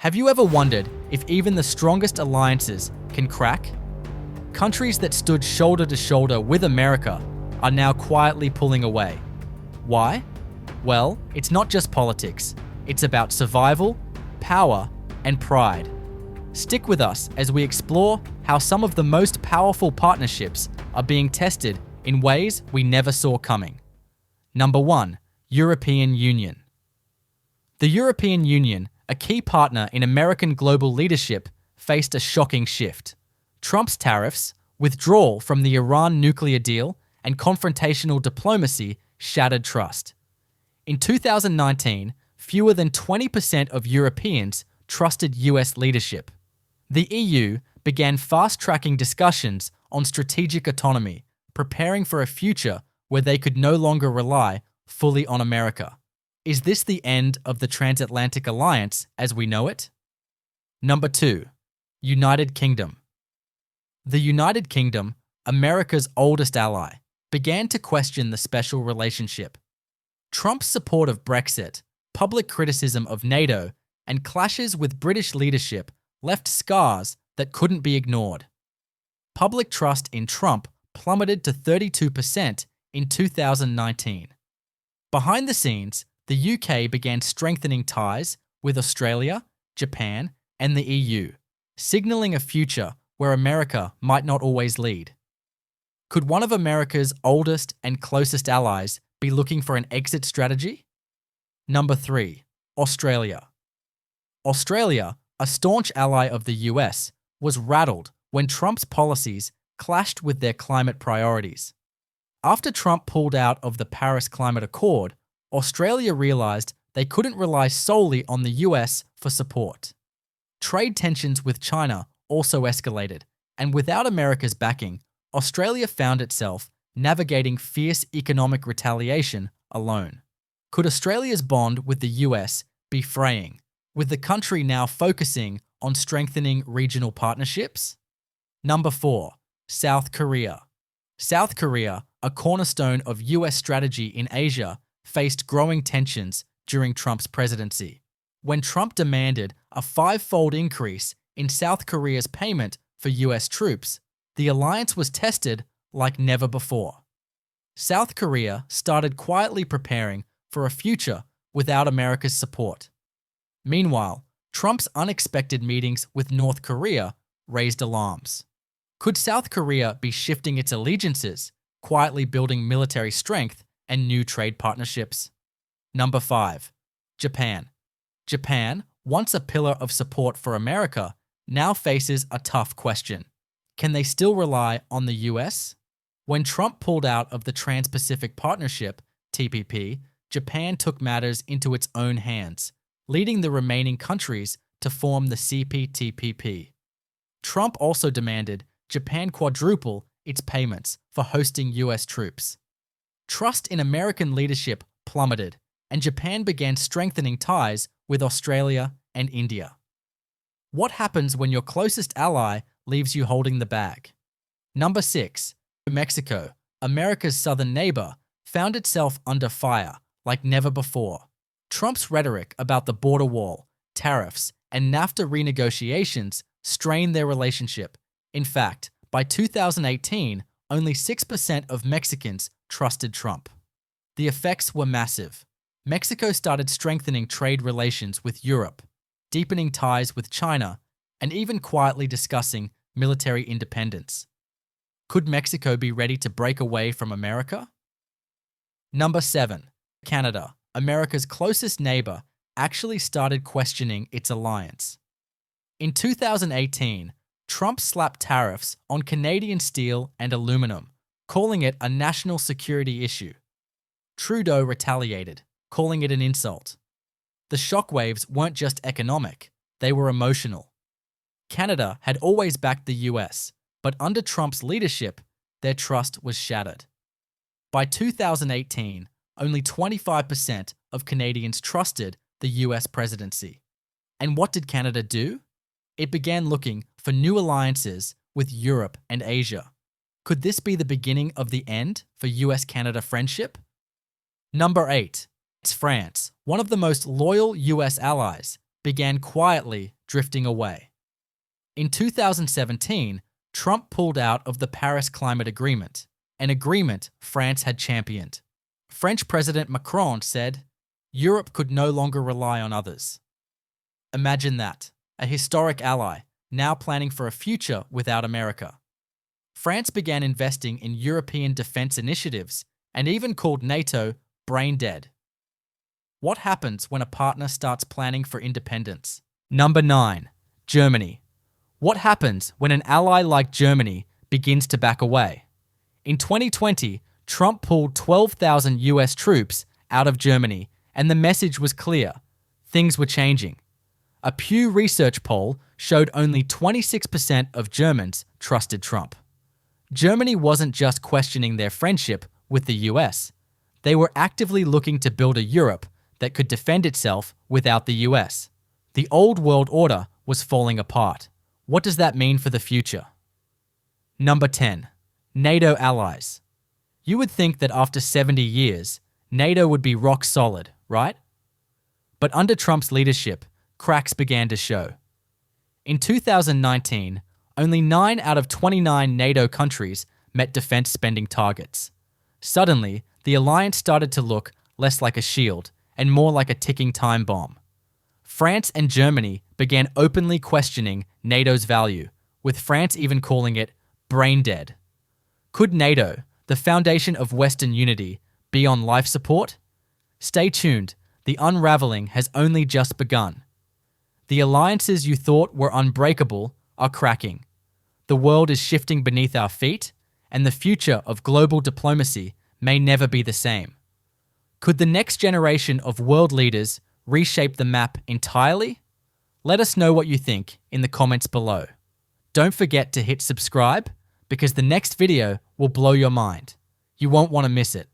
Have you ever wondered if even the strongest alliances can crack? Countries that stood shoulder to shoulder with America are now quietly pulling away. Why? Well, it's not just politics. It's about survival, power, and pride. Stick with us as we explore how some of the most powerful partnerships are being tested in ways we never saw coming. Number 1. European Union. The European Union, a key partner in American global leadership, faced a shocking shift. Trump's tariffs, withdrawal from the Iran nuclear deal, and confrontational diplomacy shattered trust. In 2019, fewer than 20% of Europeans trusted US leadership. The EU began fast-tracking discussions on strategic autonomy, preparing for a future where they could no longer rely fully on America. Is this the end of the transatlantic alliance as we know it? Number 2. United Kingdom. The United Kingdom, America's oldest ally, began to question the special relationship. Trump's support of Brexit, public criticism of NATO, and clashes with British leadership left scars that couldn't be ignored. Public trust in Trump plummeted to 32% in 2019. Behind the scenes, the UK began strengthening ties with Australia, Japan, and the EU, signaling a future where America might not always lead. Could one of America's oldest and closest allies be looking for an exit strategy? Number 3. Australia. Australia, a staunch ally of the US, was rattled when Trump's policies clashed with their climate priorities. After Trump pulled out of the Paris Climate Accord, Australia realized they couldn't rely solely on the US for support. Trade tensions with China also escalated, and without America's backing, Australia found itself navigating fierce economic retaliation alone. Could Australia's bond with the US be fraying, with the country now focusing on strengthening regional partnerships? Number 4. South Korea. South Korea, a cornerstone of US strategy in Asia, faced growing tensions during Trump's presidency. When Trump demanded a five-fold increase in South Korea's payment for US troops, the alliance was tested like never before. South Korea started quietly preparing for a future without America's support. Meanwhile, Trump's unexpected meetings with North Korea raised alarms. Could South Korea be shifting its allegiances, quietly building military strength and new trade partnerships? Number 5. Japan. Japan, once a pillar of support for America, now faces a tough question. Can they still rely on the US? When Trump pulled out of the Trans-Pacific Partnership, TPP, Japan took matters into its own hands, leading the remaining countries to form the CPTPP. Trump also demanded Japan quadruple its payments for hosting US troops. Trust in American leadership plummeted, and Japan began strengthening ties with Australia and India. What happens when your closest ally leaves you holding the bag? Number 6. Mexico, America's southern neighbor, found itself under fire like never before. Trump's rhetoric about the border wall, tariffs, and NAFTA renegotiations strained their relationship. In fact, by 2018, only 6% of Mexicans trusted Trump. The effects were massive. Mexico started strengthening trade relations with Europe, deepening ties with China, and even quietly discussing military independence. Could Mexico be ready to break away from America? Number 7. Canada, America's closest neighbor, actually started questioning its alliance. In 2018, Trump slapped tariffs on Canadian steel and aluminum, calling it a national security issue. Trudeau retaliated, calling it an insult. The shockwaves weren't just economic, they were emotional. Canada had always backed the US, but under Trump's leadership, their trust was shattered. By 2018, only 25% of Canadians trusted the US presidency. And what did Canada do? It began looking for new alliances with Europe and Asia. Could this be the beginning of the end for US-Canada friendship? Number 8. It's France, one of the most loyal US allies, began quietly drifting away. In 2017, Trump pulled out of the Paris Climate Agreement, an agreement France had championed. French President Macron said, "Europe could no longer rely on others." Imagine that, a historic ally, now planning for a future without America. France began investing in European defense initiatives and even called NATO brain dead. What happens when a partner starts planning for independence? Number 9. Germany. What happens when an ally like Germany begins to back away? In 2020, Trump pulled 12,000 US troops out of Germany, and the message was clear. Things were changing. A Pew Research poll showed only 26% of Germans trusted Trump. Germany wasn't just questioning their friendship with the US. They were actively looking to build a Europe that could defend itself without the US. The old world order was falling apart. What does that mean for the future? Number 10. NATO allies. You would think that after 70 years, NATO would be rock solid, right? But under Trump's leadership, cracks began to show. In 2019, only 9 out of 29 NATO countries met defense spending targets. Suddenly, the alliance started to look less like a shield and more like a ticking time bomb. France and Germany began openly questioning NATO's value, with France even calling it brain dead. Could NATO, the foundation of Western unity, be on life support? Stay tuned, the unraveling has only just begun. The alliances you thought were unbreakable are cracking. The world is shifting beneath our feet, and the future of global diplomacy may never be the same. Could the next generation of world leaders reshape the map entirely? Let us know what you think in the comments below. Don't forget to hit subscribe, because the next video will blow your mind. You won't want to miss it.